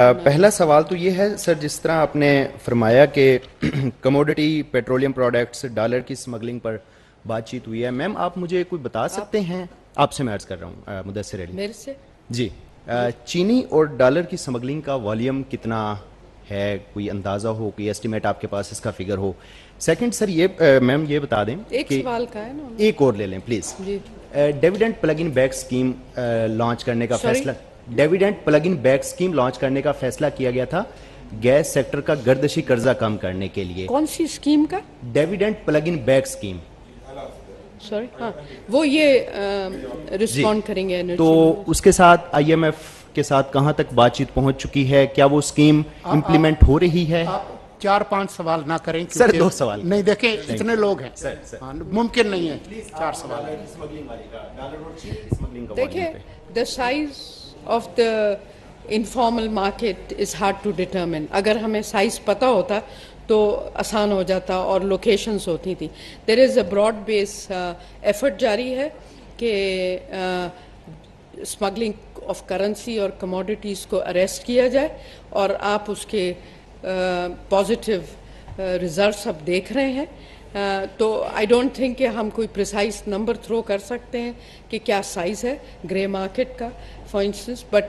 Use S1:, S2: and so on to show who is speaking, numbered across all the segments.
S1: پہلا سوال تو یہ ہے سر، جس طرح آپ نے فرمایا کہ کموڈٹی پیٹرولیم پروڈکٹس ڈالر کی سمگلنگ پر بات چیت ہوئی ہے، میم آپ مجھے کوئی بتا سکتے ہیں، آپ سے میں عرض کر رہا ہوں مدثر علی
S2: میرے سے
S1: جی، چینی اور ڈالر کی سمگلنگ کا والیوم کتنا ہے، کوئی اندازہ ہو، کوئی ایسٹیمیٹ آپ کے پاس اس کا فگر ہو؟ سیکنڈ سر یہ میم یہ بتا دیں
S2: ایک
S1: کہ
S2: سوال کا ہے نا،
S1: ایک اور لے لیں پلیز،
S2: جی
S1: dividend plug in back scheme launch کرنے کا
S2: Sorry؟
S1: فیصلہ، dividend plug in back scheme launch کرنے کا فیصلہ کیا گیا تھا گیس سیکٹر کا گردشی قرضہ کم کرنے کے لیے،
S2: کون سی اسکیم کا؟
S1: Dividend plug in back scheme.
S2: Sorry, ہاں وہ یہ رسپونڈ کریں گے
S1: تو اس کے ساتھ آئی ایم ایف کے ساتھ کہاں تک بات چیت پہنچ چکی ہے؟ کیا وہ اسکیم امپلیمنٹ ہو رہی ہے؟
S3: آپ 4-5 سوال نہ کریں
S1: سر 2 سوال
S3: نہیں، دیکھیں اتنے لوگ ہیں، ممکن نہیں ہے 4 سوال.
S2: دیکھیں the size of the informal market is hard to determine. اگر ہمیں سائز پتہ ہوتا تو آسان ہو جاتا اور لوکیشنز ہوتی تھی. there is a broad base effort جاری ہے کہ اسمگلنگ آف کرنسی اور کموڈیٹیز کو اریسٹ کیا جائے، اور آپ اس کے پازیٹیو ریزلٹس اب دیکھ رہے ہیں. تو آئی ڈونٹ تھنک کہ ہم کوئی پریسائز نمبر تھرو کر سکتے ہیں کہ کیا سائز ہے گرے مارکیٹ کا فار انسٹنس، بٹ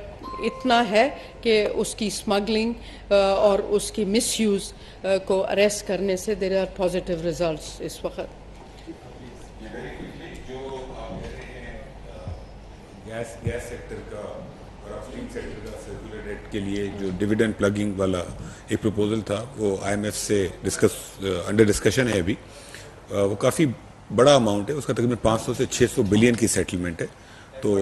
S2: اتنا ہے کہ اس کی اسمگلنگ اور اس کی مس یوز کو اریسٹ کرنے سے دیر آر پازیٹیو ریزلٹس اس وقت.
S4: گیس سیکٹر کا اور افسٹریم سیکٹر کا سرکولر ریٹ کے لیے جو ڈویڈنڈ پلگنگ والا ایک پروپوزل تھا، وہ آئی ایم ایف سے انڈر ڈسکشن ہے ابھی. وہ کافی بڑا اماؤنٹ ہے، اس کا تقریباً 500 سے 600 بلین کی سیٹلمنٹ ہے. تو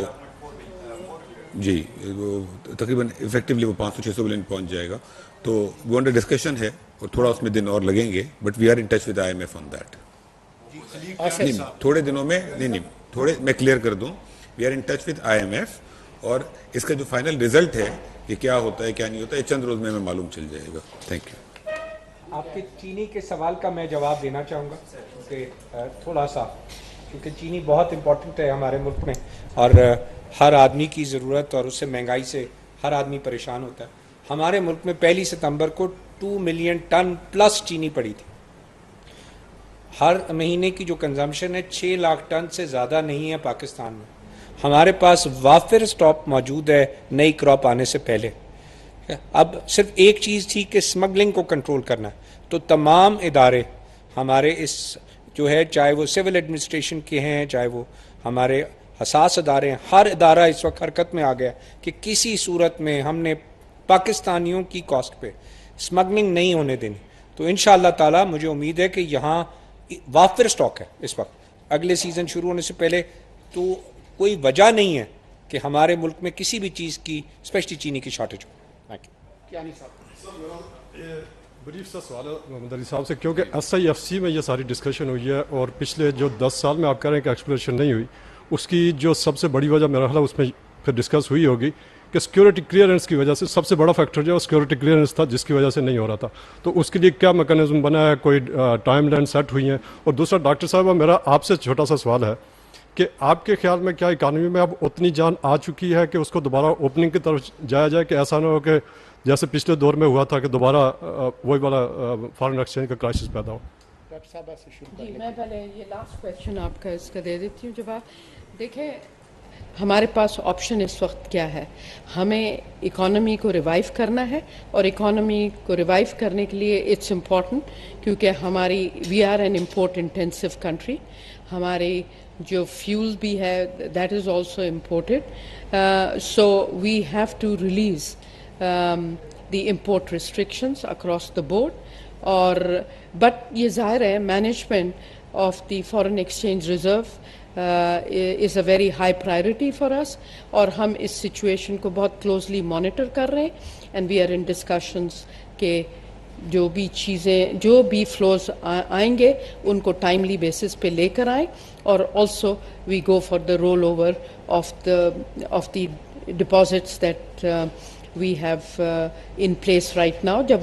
S4: جی وہ تقریباً افیکٹولی وہ 500-600 بلین پہنچ جائے گا. تو وہ انڈر ڈسکشن ہے اور تھوڑا اس میں دن اور لگیں گے، but we are in touch with I M F on that. تھوڑے دنوں میں تھوڑے میں کلیئر کر دوں، we are in touch with I M F, اور اس کا جو فائنل ریزلٹ ہے کہ کیا ہوتا ہے کیا نہیں ہوتا ہے، چند روز میں معلوم چل جائے گا. Thank you.
S5: آپ کے چینی کے سوال کا میں جواب دینا چاہوں گا کہ تھوڑا سا، کیونکہ چینی بہت امپورٹنٹ ہے ہمارے ملک میں، اور ہر آدمی کی ضرورت، اور اس سے مہنگائی سے ہر آدمی پریشان ہوتا ہے. ہمارے ملک میں 1 ستمبر کو 2 ملین ٹن پلس چینی پڑی تھی. ہر مہینے کی جو کنزمپشن ہے 6 لاکھ ٹن سے زیادہ نہیں ہے پاکستان میں. ہمارے پاس وافر سٹاک موجود ہے نئی کراپ آنے سے پہلے. اب صرف ایک چیز تھی کہ اسمگلنگ کو کنٹرول کرنا ہے. تو تمام ادارے ہمارے اس جو ہے، چاہے وہ سول ایڈمنسٹریشن کے ہیں، چاہے وہ ہمارے حساس ادارے ہیں، ہر ادارہ اس وقت حرکت میں آ گیا کہ کسی صورت میں ہم نے پاکستانیوں کی کاسٹ پہ اسمگلنگ نہیں ہونے دینی. تو انشاءاللہ تعالی مجھے امید ہے کہ یہاں وافر سٹاک ہے اس وقت. اگلے سیزن شروع ہونے سے پہلے تو کوئی وجہ نہیں ہے کہ ہمارے ملک میں کسی بھی چیز کی، اسپیشلی چینی کی شارٹیج ہو.
S6: بریف سا سوال ہے محمد علی صاحب سے، کیونکہ ایس آئی ایف سی میں یہ ساری ڈسکشن ہوئی ہے، اور پچھلے جو 10 سال میں آپ کہہ رہے ہیں کہ ایکسپلوریشن نہیں ہوئی، اس کی جو سب سے بڑی وجہ میرا خیال ہے اس میں پھر ڈسکس ہوئی ہوگی کہ سیکورٹی کلیئرنس کی وجہ سے سب سے بڑا فیکٹر جو ہے سیکورٹی کلیئرنس تھا، جس کی وجہ سے نہیں ہو رہا تھا. تو اس کے لیے کیا میکانزم بنا ہے، کوئی ٹائم لائن سیٹ ہوئی ہیں؟ اور دوسرا ڈاکٹر صاحبہ، میرا آپ سے چھوٹا سا سوال ہے کہ آپ کے خیال میں کیا اکانومی میں اب اتنی جان آ چکی ہے کہ اس کو دوبارہ اوپننگ کی طرف جایا جائے، کہ ایسا نہ ہو کہ جیسے پچھلے دور میں ہوا تھا کہ دوبارہ وہی والا فارن ایکسچینج کا کرائسس پیدا ہو؟
S2: جی میں پہلے یہ لاسٹ کویشچن آپ کا اس کا دے دیتی ہوں جواب. دیکھیں ہمارے پاس آپشن اس وقت کیا ہے، ہمیں اکانومی کو ریوائیو کرنا ہے، اور اکانومی کو ریوائیو کرنے کے لیے اٹس امپورٹنٹ، کیونکہ ہماری we are an import intensive country. ہماری جو فیول بھی ہے that is also imported, so we have to release the import restrictions across the board. اور بٹ یہ ظاہر ہے management of the foreign exchange reserve is a very high priority for us, اور ہم اس سچویشن کو بہت کلوزلی مانیٹر کر رہے ہیں، and we are in discussions کہ جو بھی چیزیں، جو بھی فلوز آئیں گے ان کو ٹائملی بیسس پہ لے کر آئیں. اور also we go for the roll over of the deposits that we have in place right now. جب